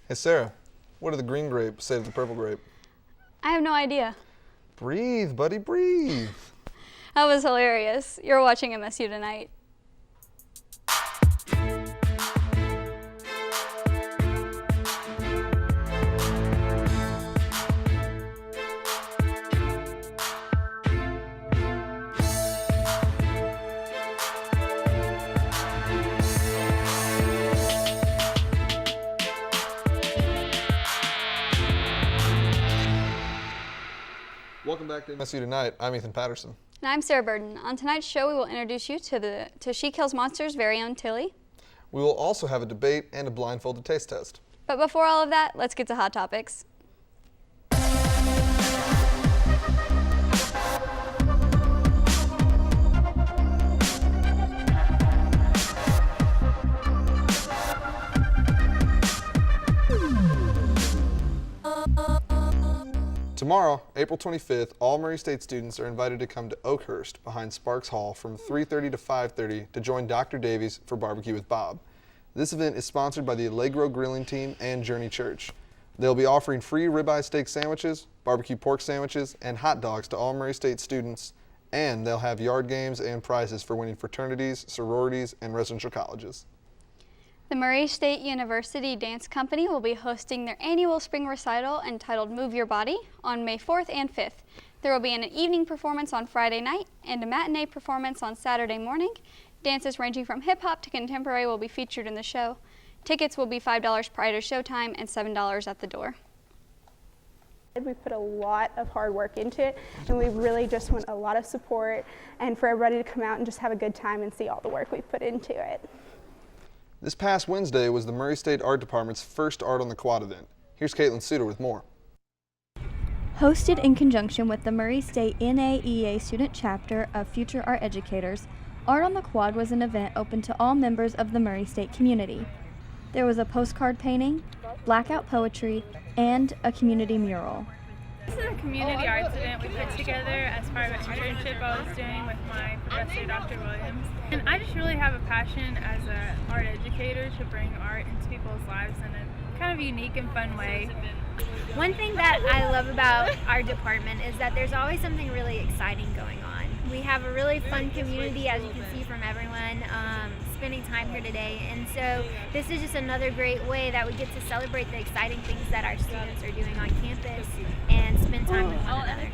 Hey Sarah, what did the green grape say to the purple grape? I have no idea. Breathe, buddy, breathe. That was hilarious. You're watching MSU Tonight. Welcome back to MSU Tonight. I'm Ethan Patterson. And I'm Sarah Burden. On tonight's show, we will introduce you to She Kills Monsters' very own Tilly. We will also have a debate and a blindfolded taste test. But before all of that, let's get to Hot Topics. Tomorrow, April 25th, all Murray State students are invited to come to Oakhurst behind Sparks Hall from 3:30 to 5:30 to join Dr. Davies for Barbecue with Bob. This event is sponsored by the Allegro Grilling Team and Journey Church. They'll be offering free ribeye steak sandwiches, barbecue pork sandwiches, and hot dogs to all Murray State students, and they'll have yard games and prizes for winning fraternities, sororities, and residential colleges. The Murray State University Dance Company will be hosting their annual spring recital entitled Move Your Body on May 4th and 5th. There will be an evening performance on Friday night and a matinee performance on Saturday morning. Dances ranging from hip-hop to contemporary will be featured in the show. Tickets will be $5 prior to showtime and $7 at the door. We put a lot of hard work into it, and we really just want a lot of support and for everybody to come out and just have a good time and see all the work we've put into it. This past Wednesday was the Murray State Art Department's first Art on the Quad event. Here's Caitlin Suter with more. Hosted in conjunction with the Murray State NAEA Student Chapter of Future Art Educators, Art on the Quad was an event open to all members of the Murray State community. There was a postcard painting, blackout poetry, and a community mural. This is a community arts event we put together as part of an internship I was doing with my professor, Dr. Williams. And I just really have a passion as an art educator to bring art into people's lives in a kind of unique and fun way. One thing that I love about our department is that there's always something really exciting going on. We have a really fun community, as you can see from everyone spending time here today, and so this is just another great way that we get to celebrate the exciting things that our students are doing on campus and spend time with one another.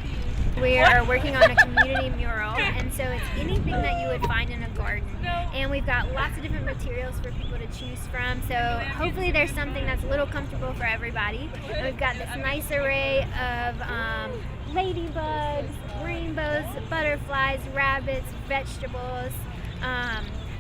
We are working on a community mural, and so it's anything that you would find in a garden, and we've got lots of different materials for people to choose from, so hopefully there's something that's a little comfortable for everybody. And we've got this nice array of ladybugs, rainbows, butterflies, rabbits, vegetables.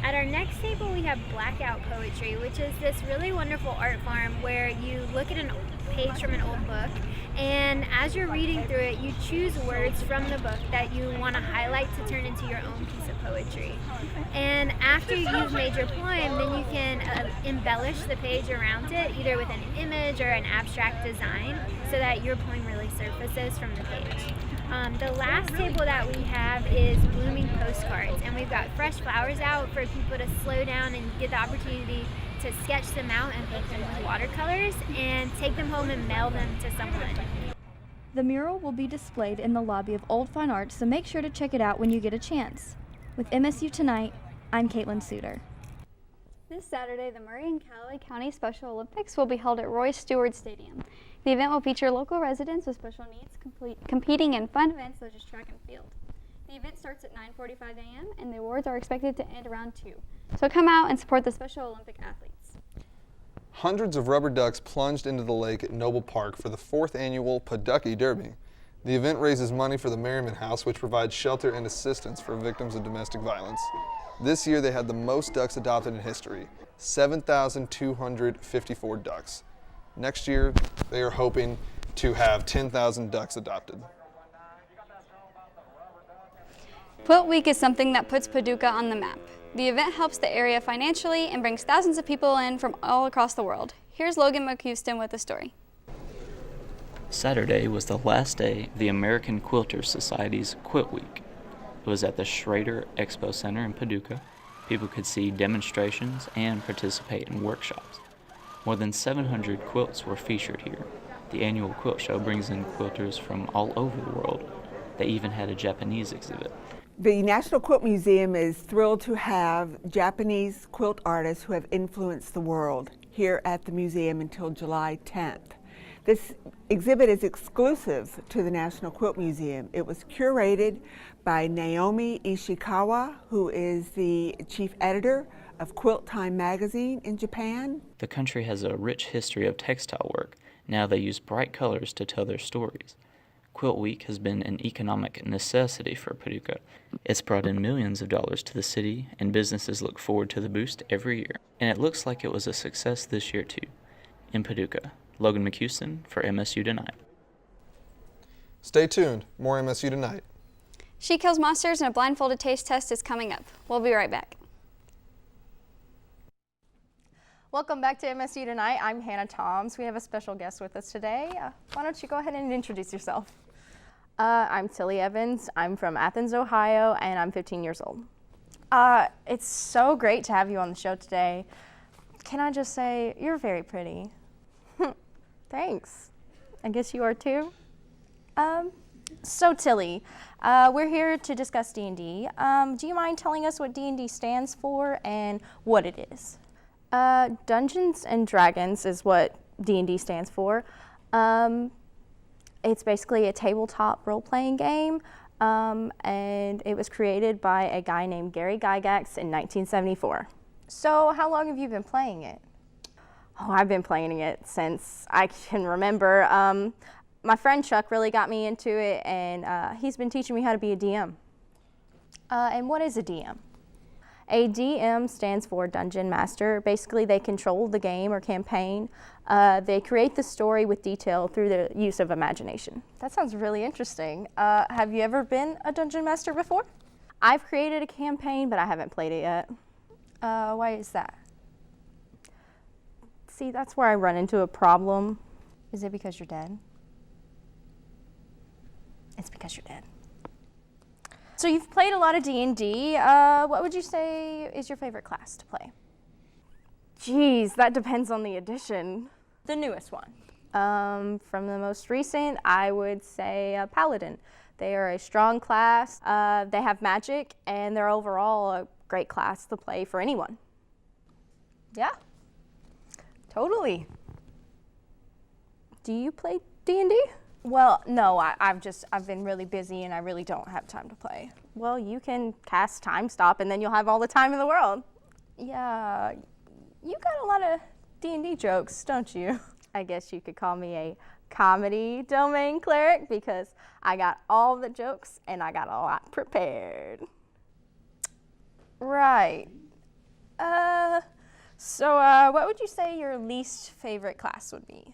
At our next table we have blackout poetry, which is this really wonderful art form where you look at a page from an old book, and as you're reading through it, you choose words from the book that you want to highlight to turn into your own piece of poetry. And after you've made your poem, then you can embellish the page around it, either with an image or an abstract design, so that your poem really surfaces from the page. The last table that we have is blooming postcards, and we've got fresh flowers out for people to slow down and get the opportunity to sketch them out and paint them with watercolors and take them home and mail them to someone. The mural will be displayed in the lobby of Old Fine Arts, so make sure to check it out when you get a chance. With MSU Tonight, I'm Caitlin Suter. This Saturday, the Murray and Callaway County Special Olympics will be held at Roy Stewart Stadium. The event will feature local residents with special needs competing in fun events such as track and field. The event starts at 9:45 a.m. and the awards are expected to end around 2. So come out and support the Special Olympic athletes. Hundreds of rubber ducks plunged into the lake at Noble Park for the 4th annual Paduckie Derby. The event raises money for the Merriman House, which provides shelter and assistance for victims of domestic violence. This year they had the most ducks adopted in history, 7,254 ducks. Next year, they are hoping to have 10,000 ducks adopted. Quilt Week is something that puts Paducah on the map. The event helps the area financially and brings thousands of people in from all across the world. Here's Logan McHouston with the story. Saturday was the last day of the American Quilters Society's Quilt Week. It was at the Schrader Expo Center in Paducah. People could see demonstrations and participate in workshops. More than 700 quilts were featured here. The annual quilt show brings in quilters from all over the world. They even had a Japanese exhibit. The National Quilt Museum is thrilled to have Japanese quilt artists who have influenced the world here at the museum until July 10th. This exhibit is exclusive to the National Quilt Museum. It was curated by Naomi Ishikawa, who is the chief editor of Quilt Time magazine in Japan. The country has a rich history of textile work. Now they use bright colors to tell their stories. Quilt Week has been an economic necessity for Paducah. It's brought in millions of dollars to the city, and businesses look forward to the boost every year. And it looks like it was a success this year too. In Paducah, Logan McHuston for MSU Tonight. Stay tuned. More MSU Tonight. She Kills Monsters and a blindfolded taste test is coming up. We'll be right back. Welcome back to MSU Tonight. I'm Hannah Toms. We have a special guest with us today. Why don't you go ahead and introduce yourself? I'm Tilly Evans. I'm from Athens, Ohio, and I'm 15 years old. It's so great to have you on the show today. Can I just say, you're very pretty. Thanks. I guess you are too. So Tilly, we're here to discuss D&D. Do you mind telling us what D&D stands for and what it is? Dungeons and Dragons is what D&D stands for. It's basically a tabletop role-playing game, and it was created by a guy named Gary Gygax in 1974. So how long have you been playing it? Oh, I've been playing it since I can remember. My friend Chuck really got me into it, and he's been teaching me how to be a DM. And what is a DM? A DM stands for Dungeon Master. Basically, they control the game or campaign. They create the story with detail through the use of imagination. That sounds really interesting. Have you ever been a Dungeon Master before? I've created a campaign, but I haven't played it yet. Why is that? See, that's where I run into a problem. Is it because you're dead? It's because you're dead. So you've played a lot of D&D. What would you say is your favorite class to play? Geez, that depends on the edition. The newest one. From the most recent, I would say Paladin. They are a strong class. They have magic, and they're overall a great class to play for anyone. Yeah, totally. Do you play D&D? Well, no, I've been really busy and I really don't have time to play. Well, you can cast Time Stop and then you'll have all the time in the world. Yeah, you got a lot of D&D jokes, don't you? I guess you could call me a comedy domain cleric because I got all the jokes and I got a lot prepared. Right. So what would you say your least favorite class would be?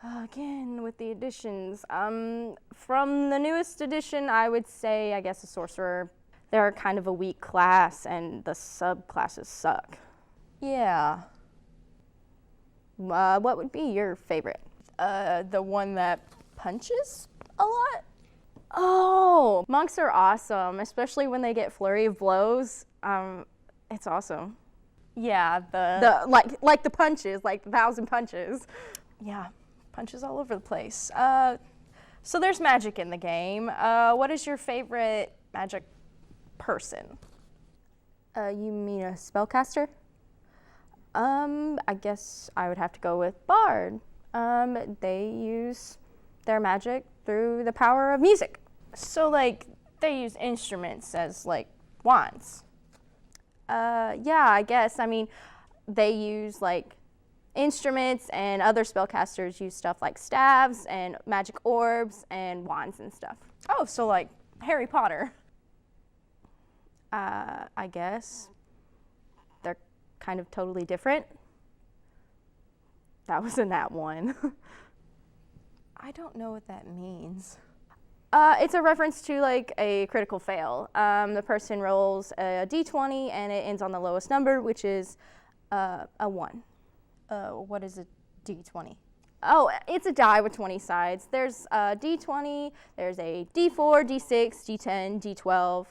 Again, with the additions. From the newest edition, I would say, I guess, a sorcerer. They're kind of a weak class, and the subclasses suck. Yeah. What would be your favorite? The one that punches a lot? Oh, monks are awesome, especially when they get flurry of blows. It's awesome. Yeah, like the punches, like 1,000 punches. Yeah. Punches all over the place. So there's magic in the game. What is your favorite magic person? You mean a spellcaster? I guess I would have to go with Bard. They use their magic through the power of music. So like they use instruments as like wands? Yeah, I guess. I mean, they use like instruments, and other spellcasters use stuff like staves and magic orbs and wands and stuff. Oh, so like Harry Potter. I guess. They're kind of totally different. That was a nat 1. I don't know what that means. It's a reference to like a critical fail. The person rolls a d20 and it ends on the lowest number, which is a 1. What is a d20? Oh, it's a die with 20 sides. There's a d20, there's a d4, d6, d10, d12.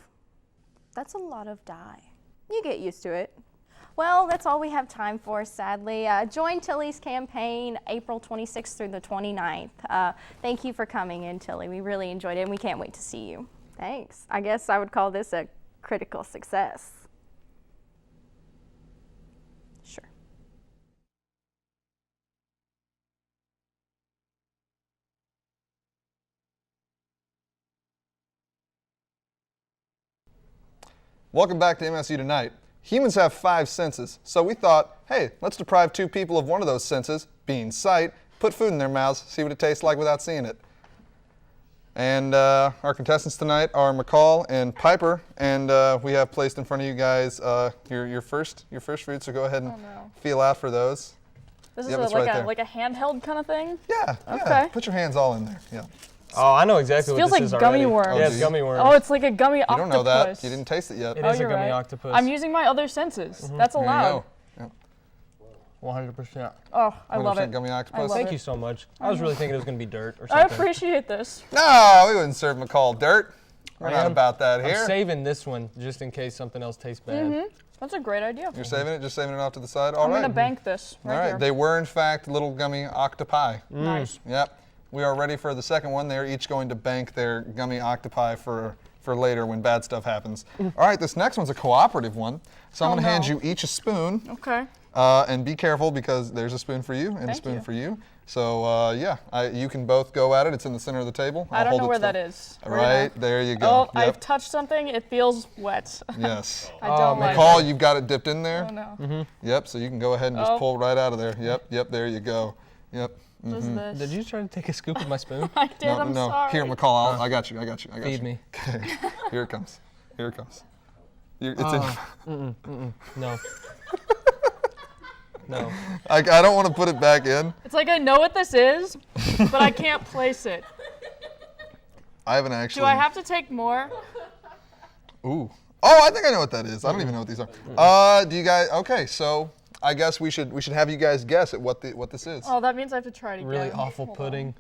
That's a lot of die. You get used to it. Well, that's all we have time for, sadly. Join Tilly's campaign April 26th through the 29th. Thank you for coming in, Tilly. We really enjoyed it, and we can't wait to see you. Thanks. I guess I would call this a critical success. Sure. Welcome back to MSU Tonight. Humans have 5 senses, so we thought, hey, let's deprive 2 people of one of those senses, being sight, put food in their mouths, see what it tastes like without seeing it. And our contestants tonight are McCall and Piper, and we have placed in front of you guys your first food, so go ahead and feel out for those. This is like a handheld kind of thing? Yeah, okay. Yeah. Put your hands all in there, yeah. Oh, I know exactly what this is feels like gummy already. worms. Yeah, it's gummy worms. Oh, it's like a gummy octopus. You don't know that. You didn't taste it yet. It is a gummy right. octopus. I'm using my other senses. That's allowed. There you go. 100%. Oh, I love it. Gummy octopus. Thank you so much. I was really thinking it was going to be dirt or something. I appreciate this. No, we wouldn't serve McCall dirt. We're not about that here. I'm saving this one just in case something else tastes bad. That's a great idea. You're saving it? Just saving it off to the side? I'm going to bank this right All right. here. They were, in fact, little gummy octopi. Nice. Yep. We are ready for the second one. They're each going to bank their gummy octopi for later when bad stuff happens. All right, this next one's a cooperative one. So I'm going to hand you each a spoon. Okay. And be careful because there's a spoon for you and a spoon for you. So you can both go at it. It's in the center of the table. I don't know where that is. Right, there you go. Oh, yep. I've touched something. It feels wet. Yes. I don't like McCall, it. you've got it dipped in there. Oh, no. Yep, so you can go ahead and just pull right out of there. Yep, there you go. Yep. What is this? Did you try to take a scoop of my spoon? I did, I'm sorry. Here, McCall, I got you. Feed me. Okay, here it comes. It's No. No. I don't want to put it back in. It's like I know what this is, but I can't place it. I haven't actually. Do I have to take more? Ooh. Oh, I think I know what that is. I don't even know what these are. Do you guys? Okay, so I guess we should have you guys guess at what this is. Oh, that means I have to try it again. Really awful pudding.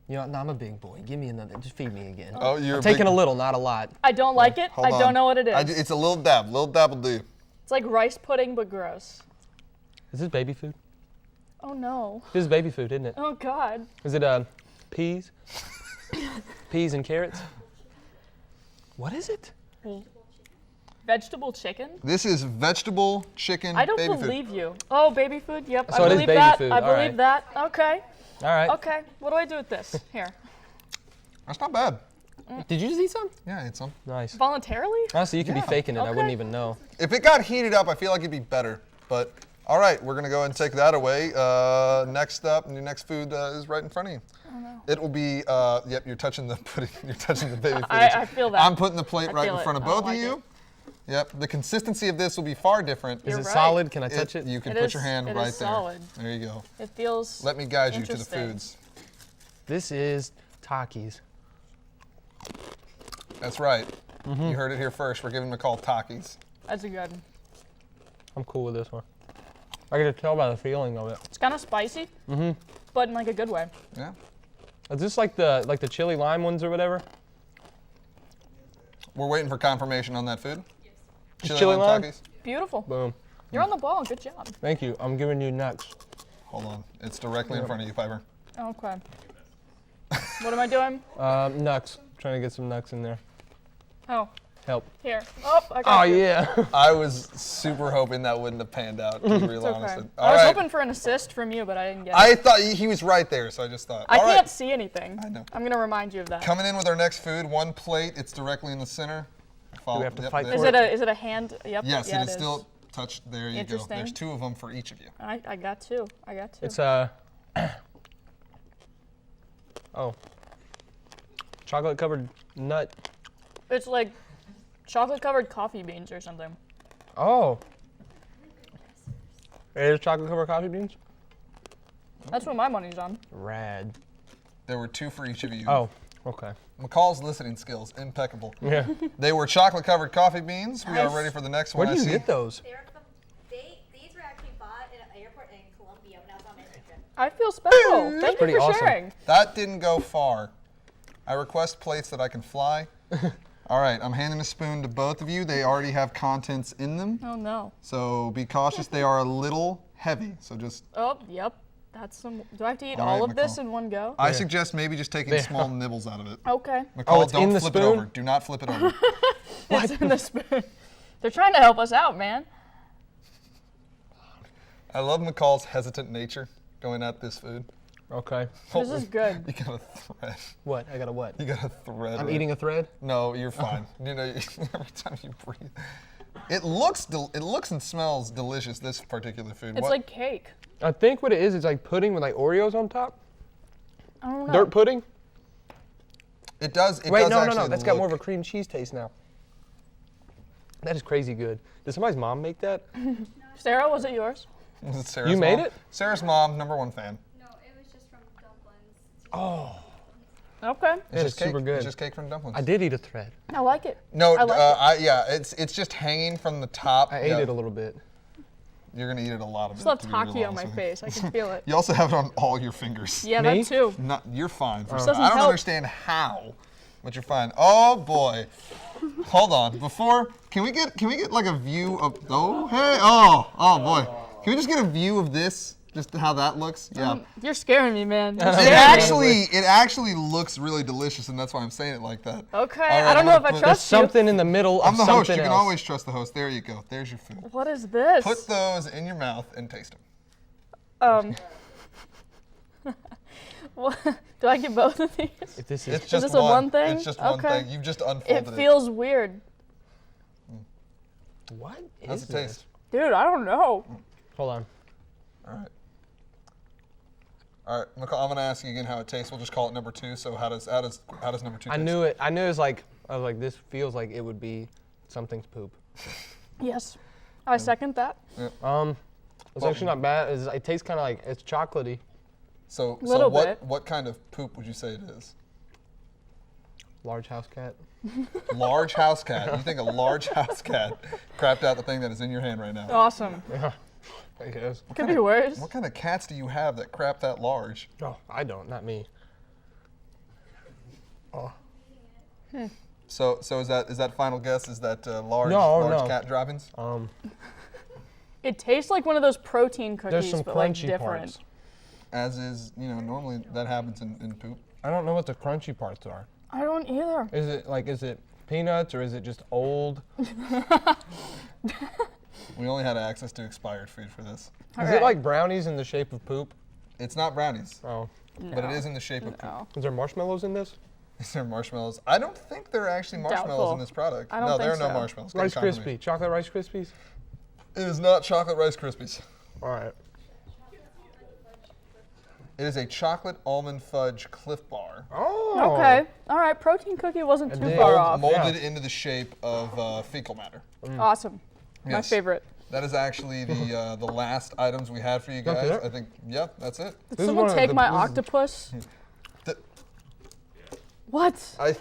You know, no, I'm a big boy. Give me another. Just feed me again. Oh, you're I'm taking a little, not a lot. I don't like it. I don't know what it is. It's a little dab. Little dab will do. It's like rice pudding, but gross. Is this baby food? Oh, no. This is baby food, isn't it? Oh, God. Is it peas? Peas and carrots? What is it? Vegetable chicken? This is vegetable chicken. I don't baby believe food. you. Oh, baby food? Yep. So I it is believe baby that. food. I All believe right. that. Okay. All right. Okay. What do I do with this? Here. That's not bad. Did you just eat some? Yeah, I ate some. Nice. Voluntarily? Honestly, you could be faking it. I wouldn't even know. If it got heated up, I feel like it'd be better. But all right, we're gonna go ahead and take that away. Next up, your next food is right in front of you. Oh, no. It will be. Yep, you're touching the pudding. You're touching the baby food. I feel that. I'm putting the plate right in feel front it. of I don't both of like you. Yep. The consistency of this will be far different. Is it right. solid? Can I touch it? You can It put is- your hand it right is there. solid. There you go. It feels Let me guide you to the interesting. foods. This is Takis. That's right. You heard it here first. We're giving McCall Takis. That's a good. I'm cool with this one. I can tell by the feeling of it. It's kind of spicy, but in like a good way. Yeah. Is this like the chili lime ones or whatever? We're waiting for confirmation on that food. It's chili lime? Takis. Beautiful. Boom. You're on the ball. Good job. Thank you. I'm giving you next. Hold on. It's directly in front of you, Piper. Okay. What am I doing? Nuts. Trying to get some nuts in there. Oh, Help. here. Oh, I got Oh you. yeah. I was super hoping that wouldn't have panned out, to be real It's honest. okay. All I was right. hoping for an assist from you, but I didn't get it. I thought he was right there, so I just thought. I All can't right. see anything. I know. I'm going to remind you of that. Coming in with our next food, one plate. It's directly in the center. Do we have to fight there. for Is it a hand? Yep. Yes, yeah, it is still touched. There you go. Interesting. There's 2 of them for each of you. I got two. I got two. It's oh. Chocolate covered nut. It's like chocolate-covered coffee beans or something. Oh. It is chocolate covered coffee beans? That's what my money's on. Rad. There were 2 for each of you. Oh, okay. McCall's listening skills, impeccable. Yeah. They were chocolate-covered coffee beans. We are ready for the next one. Where do you I see. get those? These were actually bought at an airport in Colombia when I was on my trip. I feel special. Thank you pretty for awesome. sharing. That didn't go far. I request plates that I can fly. All right, I'm handing a spoon to both of you. They already have contents in them. Oh no. So be cautious. They are a little heavy. So just. Oh, yep. That's some. Do I have to eat All all right, of this McCall. in one go? I suggest maybe just taking small nibbles out of it. Okay. McCall, it's don't in the flip it spoon? over. Do not flip it over. It's in the spoon. They're trying to help us out, man. I love McCall's hesitant nature going at this food. Okay. This is good. You got a thread. What? I got a what? You got a thread. I'm right? eating a thread? No, you're fine. You know, every time you breathe. It looks and smells delicious, this particular food. It's like cake. I think what it is like pudding with like Oreos on top. I don't know. Dirt pudding? It does. It Wait, does no. actually That's got more of a look- cream cheese taste now. That is crazy good. Did somebody's mom make that? Sarah, was it yours? Was it Sarah's You made mom? it? Sarah's mom, #1 fan. No, it was just from dumplings. Oh. Okay. It's It just is cake. super good. It's just cake from dumplings. I did eat a thread. I like it. No, I like it. yeah, it's just hanging from the top. I ate it a little bit. You're gonna eat it a lot of I it. still have to be real Taki on my honest with you. face. I can feel it. You also have it on all your fingers. Yeah, Me? that too. You're fine. For This some- doesn't I don't help. understand how, but you're fine. Oh boy. Hold on. Before, can we get like a view of? Oh hey. Oh boy. Can we just get a view of this? Just how that looks? Yeah. You're scaring me, man. It actually looks really delicious, and that's why I'm saying it like that. Okay, All right, I don't I'm know if gonna I put- trust There's something in the middle of I'm the host. something You can else. always trust the host. There you go. There's your food. What is this? Put those in your mouth and taste them. What, do I get both of these? If this It's is just this a one thing? It's just one Okay. thing. You've just unfolded It feels weird. what is How's it this? taste? Dude, I don't know. Hold on. All right. All right, McCall, I'm gonna ask you again how it tastes. We'll just call it #2. So how does #2 taste? I knew it. I knew it was like I was like this feels like it would be something's poop. Yes. I second that. It's actually not bad. It tastes kind of like it's chocolatey. So Little what bit. what kind of poop would you say it is? Large house cat. Large house cat. You think a large house cat crapped out the thing that is in your hand right now? Awesome. Yeah. I guess. Could be worse. What kind of cats do you have that crap that large? Oh, I don't. Not me. Oh. So is that final guess? Is that large No. cat droppings? It tastes like one of those protein cookies, There's some but like crunchy different. parts. As is, normally that happens in poop. I don't know what the crunchy parts are. I don't either. Is it peanuts or is it just old? We only had access to expired food for this. Is it like brownies in the shape of poop? It's not brownies, Oh. but it is in the shape of poop. Is there marshmallows in this? Is there marshmallows? I don't think there are actually marshmallows Doubtful. in this product. I don't No, there are think no so. marshmallows. Rice Get a compliment. Krispie. Chocolate Rice Krispies? It is not chocolate Rice Krispies. All right. It is a chocolate almond fudge Cliff Bar. Oh. Okay. All right. Protein cookie wasn't too did. far off. Molded into the shape of fecal matter. Awesome. My Yes. favorite. That is actually the last items we had for you guys. Okay. I think, yep, that's it. Did This is someone one of take the- my this is- octopus? The- What? I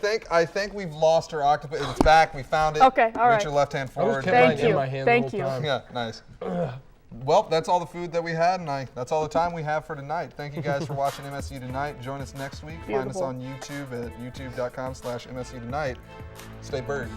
think we've lost our octopus. It's back. We found it. Okay, all Reach right. your left hand I forward. just kept Thank mine in you. my hand Thank the you. whole time. Yeah, nice. Well, that's all the food that we had, and that's all the time we have for tonight. Thank you guys for watching MSU Tonight. Join us next week. Find us Beautiful. on YouTube at youtube.com/MSU Tonight. Stay bird.